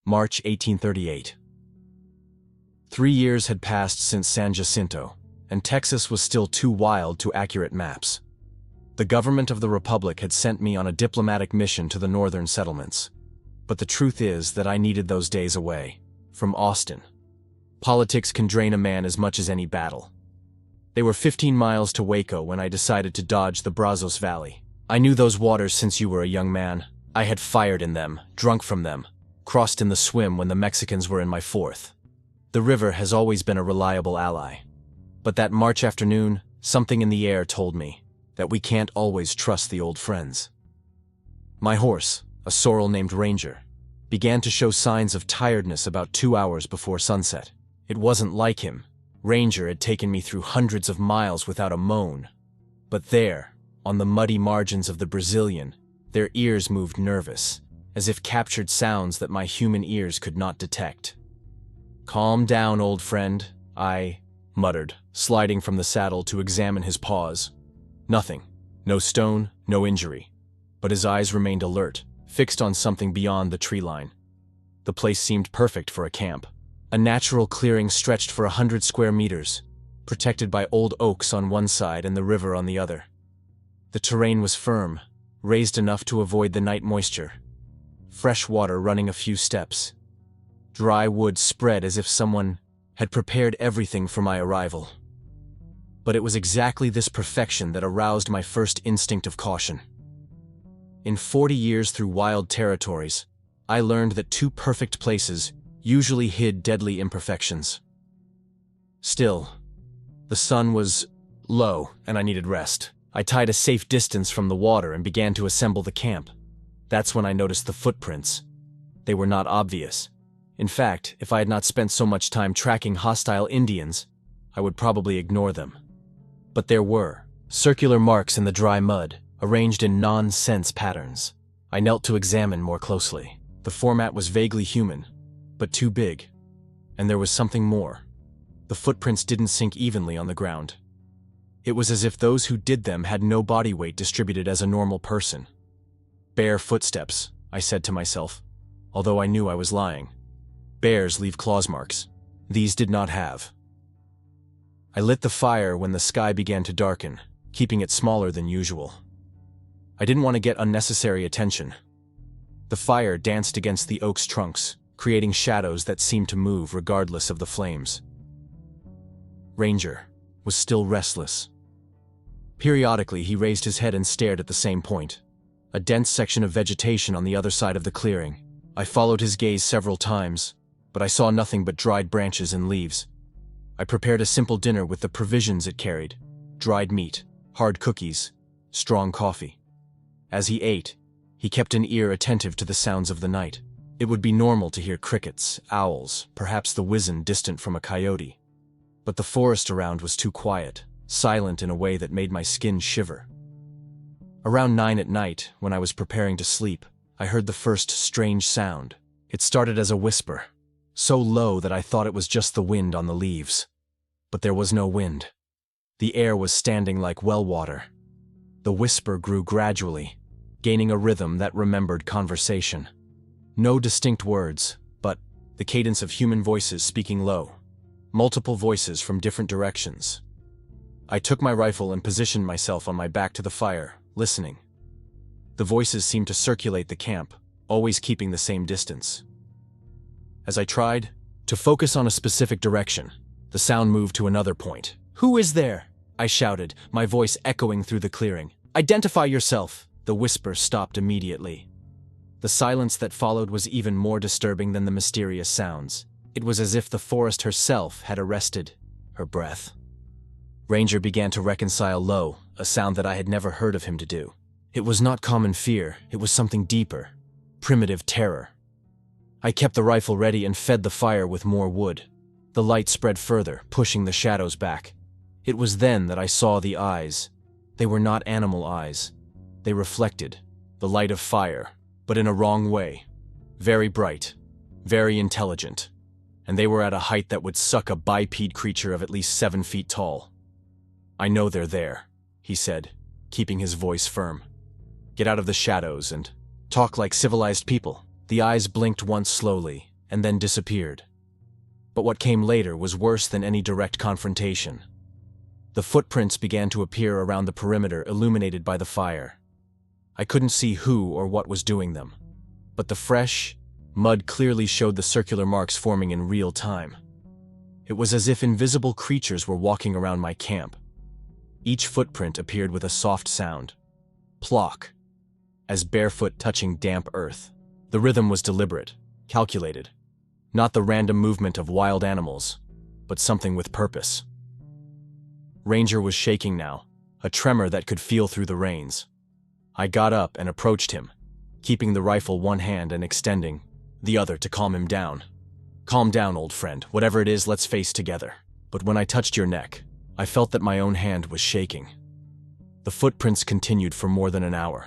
March 1838. 3 years had passed since San Jacinto, and Texas was still too wild to accurate maps. The government of the Republic had sent me on a diplomatic mission to the northern settlements. But the truth is that I needed those days away, from Austin. Politics can drain a man as much as any battle. They were 15 miles to Waco when I decided to dodge the Brazos Valley. I knew those waters since you were a young man. I had fired in them, drunk from them, crossed in the swim when the Mexicans were in my fourth. The river has always been a reliable ally. But that March afternoon, something in the air told me that we can't always trust the old friends. My horse, a sorrel named Ranger, began to show signs of tiredness about 2 hours before sunset. It wasn't like him. Ranger had taken me through hundreds of miles without a moan. But there, on the muddy margins of the Brazilian, their ears moved nervous, as if captured sounds that my human ears could not detect. "Calm down, old friend," I muttered, sliding from the saddle to examine his paws. Nothing. No stone, no injury. But his eyes remained alert, fixed on something beyond the tree line. The place seemed perfect for a camp. A natural clearing stretched for 100 square meters, protected by old oaks on one side and the river on the other. The terrain was firm, raised enough to avoid the night moisture. Fresh water running a few steps. Dry wood spread as if someone had prepared everything for my arrival. But it was exactly this perfection that aroused my first instinct of caution. In 40 years through wild territories, I learned that two perfect places usually hid deadly imperfections. Still, the sun was low and I needed rest. I tied a safe distance from the water and began to assemble the camp. That's when I noticed the footprints. They were not obvious. In fact, if I had not spent so much time tracking hostile Indians, I would probably ignore them. But there were circular marks in the dry mud, arranged in nonsense patterns. I knelt to examine more closely. The format was vaguely human, but too big. And there was something more. The footprints didn't sink evenly on the ground. It was as if those who did them had no body weight distributed as a normal person. Bare footsteps, I said to myself, although I knew I was lying. Bears leave claws marks. These did not have. I lit the fire when the sky began to darken, keeping it smaller than usual. I didn't want to get unnecessary attention. The fire danced against the oak's trunks, creating shadows that seemed to move regardless of the flames. Ranger was still restless. Periodically, he raised his head and stared at the same point, a dense section of vegetation on the other side of the clearing. I followed his gaze several times, but I saw nothing but dried branches and leaves. I prepared a simple dinner with the provisions it carried: dried meat, hard cookies, strong coffee. As he ate, he kept an ear attentive to the sounds of the night. It would be normal to hear crickets, owls, perhaps the whizzen distant from a coyote. But the forest around was too quiet, silent in a way that made my skin shiver. Around 9 at night, when I was preparing to sleep, I heard the first strange sound. It started as a whisper, so low that I thought it was just the wind on the leaves. But there was no wind. The air was standing like well water. The whisper grew gradually, gaining a rhythm that remembered conversation. No distinct words, but the cadence of human voices speaking low. Multiple voices from different directions. I took my rifle and positioned myself on my back to the fire, listening. The voices seemed to circulate the camp, always keeping the same distance. As I tried to focus on a specific direction, the sound moved to another point. "Who is there?" I shouted, my voice echoing through the clearing. "Identify yourself!" The whisper stopped immediately. The silence that followed was even more disturbing than the mysterious sounds. It was as if the forest herself had arrested her breath. Ranger began to reconcile low, a sound that I had never heard of him to do. It was not common fear, it was something deeper, primitive terror. I kept the rifle ready and fed the fire with more wood. The light spread further, pushing the shadows back. It was then that I saw the eyes. They were not animal eyes. They reflected the light of fire, but in a wrong way. Very bright, very intelligent. And they were at a height that would suck a biped creature of at least 7 feet tall. "I know they're there," he said, keeping his voice firm. "Get out of the shadows and talk like civilized people." The eyes blinked once slowly, and then disappeared. But what came later was worse than any direct confrontation. The footprints began to appear around the perimeter illuminated by the fire. I couldn't see who or what was doing them, but the fresh mud clearly showed the circular marks forming in real time. It was as if invisible creatures were walking around my camp. Each footprint appeared with a soft sound, plock, as barefoot touching damp earth. The rhythm was deliberate, calculated, not the random movement of wild animals, but something with purpose. Ranger was shaking now, a tremor that could feel through the reins. I got up and approached him, keeping the rifle one hand and extending the other to calm him down. Calm down, old friend. Whatever it is, let's face together. But when I touched your neck, I felt that my own hand was shaking. The footprints continued for more than an hour.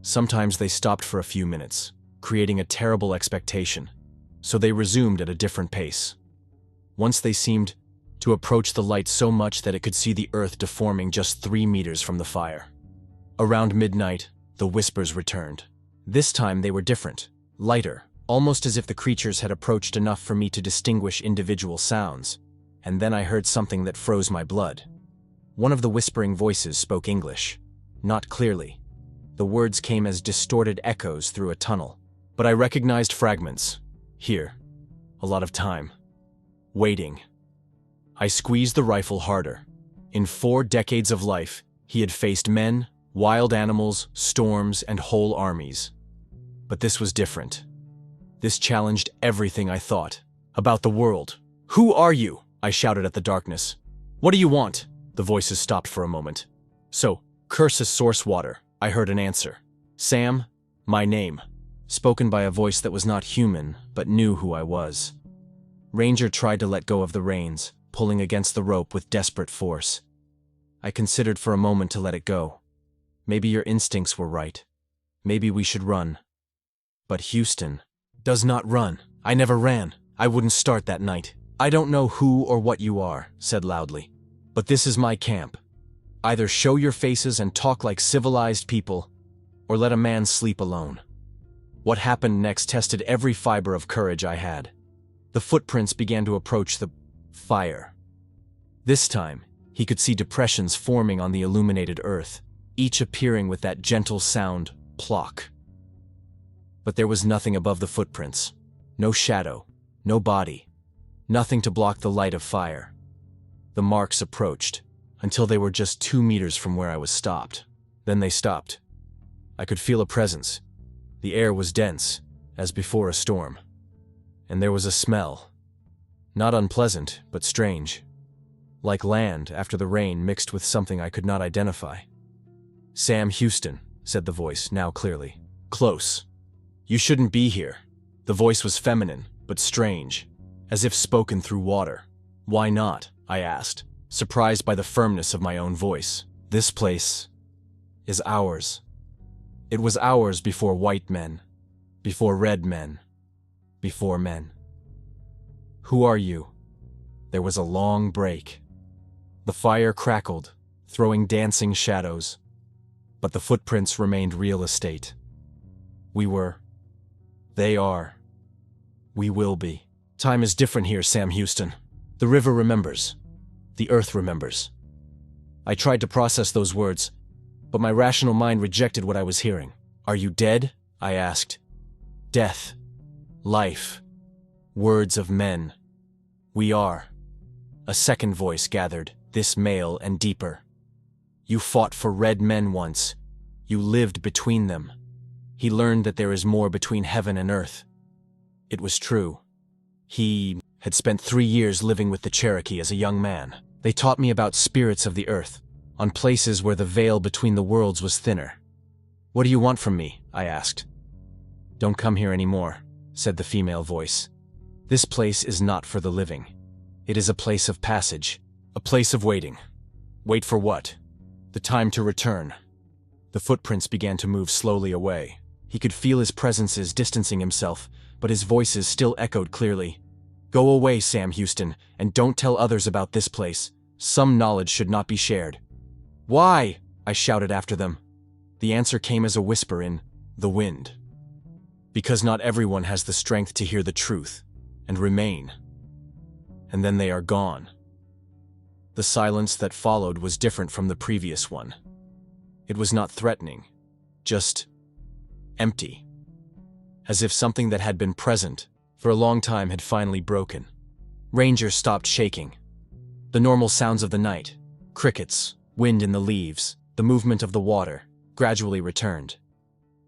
Sometimes they stopped for a few minutes, creating a terrible expectation, so they resumed at a different pace. Once they seemed to approach the light so much that it could see the earth deforming just 3 meters from the fire. Around midnight, the whispers returned. This time they were different, lighter, almost as if the creatures had approached enough for me to distinguish individual sounds. And then I heard something that froze my blood. One of the whispering voices spoke English, not clearly. The words came as distorted echoes through a tunnel, but I recognized fragments. Here, a lot of time. Waiting. I squeezed the rifle harder. In 4 decades of life, he had faced men, wild animals, storms, and whole armies. But this was different. This challenged everything I thought about the world. "Who are you?" I shouted at the darkness. "What do you want?" The voices stopped for a moment. "So, curse source water," I heard an answer. "Sam, my name," spoken by a voice that was not human, but knew who I was. Ranger tried to let go of the reins, pulling against the rope with desperate force. I considered for a moment to let it go. Maybe your instincts were right. Maybe we should run. But Houston does not run. I never ran. I wouldn't start that night. "I don't know who or what you are," said loudly, "but this is my camp. Either show your faces and talk like civilized people, or let a man sleep alone." What happened next tested every fiber of courage I had. The footprints began to approach the fire. This time, he could see depressions forming on the illuminated earth, each appearing with that gentle sound, plock. But there was nothing above the footprints. No shadow, no body, nothing to block the light of fire. The marks approached, until they were just 2 meters from where I was stopped. Then they stopped. I could feel a presence. The air was dense, as before a storm. And there was a smell. Not unpleasant, but strange. Like land after the rain mixed with something I could not identify. "Sam Houston," said the voice, now clearly. "Close. You shouldn't be here." The voice was feminine, but strange, as if spoken through water. "Why not?" I asked, surprised by the firmness of my own voice. "This place is ours. It was ours before white men, before red men, before men." "Who are you?" There was a long break. The fire crackled, throwing dancing shadows, but the footprints remained real estate. We were. They are. We will be. Time is different here, Sam Houston. The river remembers. The earth remembers. I tried to process those words, but my rational mind rejected what I was hearing. "Are you dead?" I asked. "Death. Life. Words of men. We are." A second voice gathered, this male and deeper. "You fought for red men once. You lived between them." He learned that there is more between heaven and earth. It was true. He had spent 3 years living with the Cherokee as a young man. They taught me about spirits of the earth, on places where the veil between the worlds was thinner. "What do you want from me?" I asked. "Don't come here anymore," said the female voice. "This place is not for the living. It is a place of passage, a place of waiting." Wait for what? The time to return. The footprints began to move slowly away. He could feel his presences distancing himself, but his voices still echoed clearly. "Go away, Sam Houston, and don't tell others about this place. Some knowledge should not be shared." "Why?" I shouted after them. The answer came as a whisper in the wind. Because not everyone has the strength to hear the truth and remain. And then they are gone. The silence that followed was different from the previous one. It was not threatening, just empty. As if something that had been present for a long time had finally broken. Ranger stopped shaking. The normal sounds of the night, crickets, wind in the leaves, the movement of the water, gradually returned.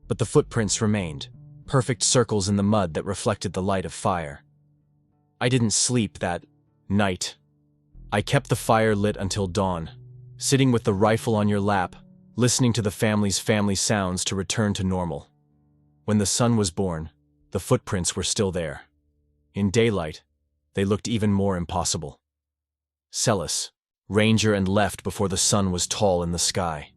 But the footprints remained, perfect circles in the mud that reflected the light of fire. I didn't sleep that night. I kept the fire lit until dawn, sitting with the rifle on your lap, listening to the family's family sounds to return to normal. When the sun was born, the footprints were still there. In daylight, they looked even more impossible. Celis, Ranger, and left before the sun was tall in the sky.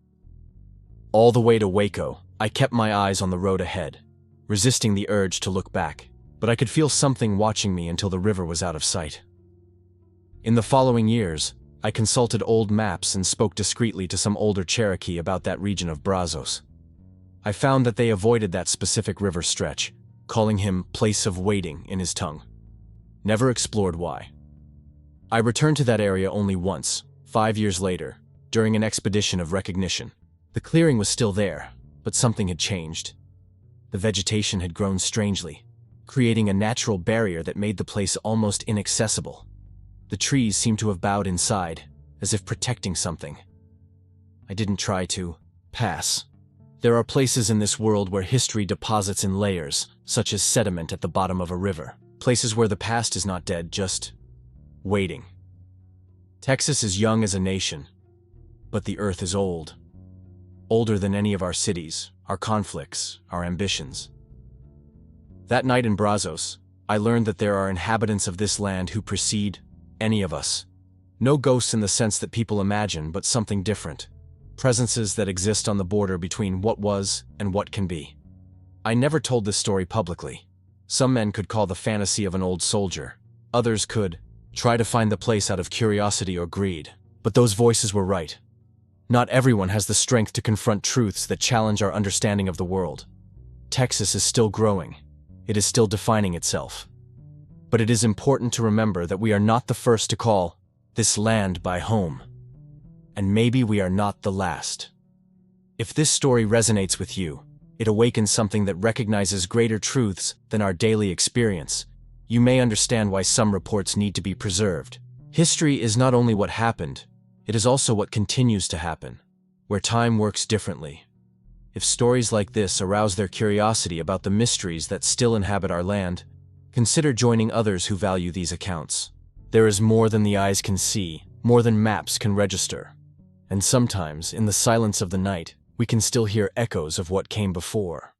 All the way to Waco, I kept my eyes on the road ahead, resisting the urge to look back, but I could feel something watching me until the river was out of sight. In the following years, I consulted old maps and spoke discreetly to some older Cherokee about that region of Brazos. I found that they avoided that specific river stretch, calling him place of waiting in his tongue. Never explored why. I returned to that area only once, 5 years later, during an expedition of recognition. The clearing was still there, but something had changed. The vegetation had grown strangely, creating a natural barrier that made the place almost inaccessible. The trees seemed to have bowed inside, as if protecting something. I didn't try to pass. There are places in this world where history deposits in layers, such as sediment at the bottom of a river. Places where the past is not dead, just waiting. Texas is young as a nation, but the earth is old. Older than any of our cities, our conflicts, our ambitions. That night in Brazos, I learned that there are inhabitants of this land who precede any of us. No ghosts in the sense that people imagine, but something different. Presences that exist on the border between what was and what can be. I never told this story publicly. Some men could call the fantasy of an old soldier. Others could try to find the place out of curiosity or greed. But those voices were right. Not everyone has the strength to confront truths that challenge our understanding of the world. Texas is still growing. It is still defining itself. But it is important to remember that we are not the first to call this land by home. And maybe we are not the last. If this story resonates with you, it awakens something that recognizes greater truths than our daily experience. You may understand why some reports need to be preserved. History is not only what happened, it is also what continues to happen, where time works differently. If stories like this arouse their curiosity about the mysteries that still inhabit our land, consider joining others who value these accounts. There is more than the eyes can see, more than maps can register. And sometimes, in the silence of the night, we can still hear echoes of what came before.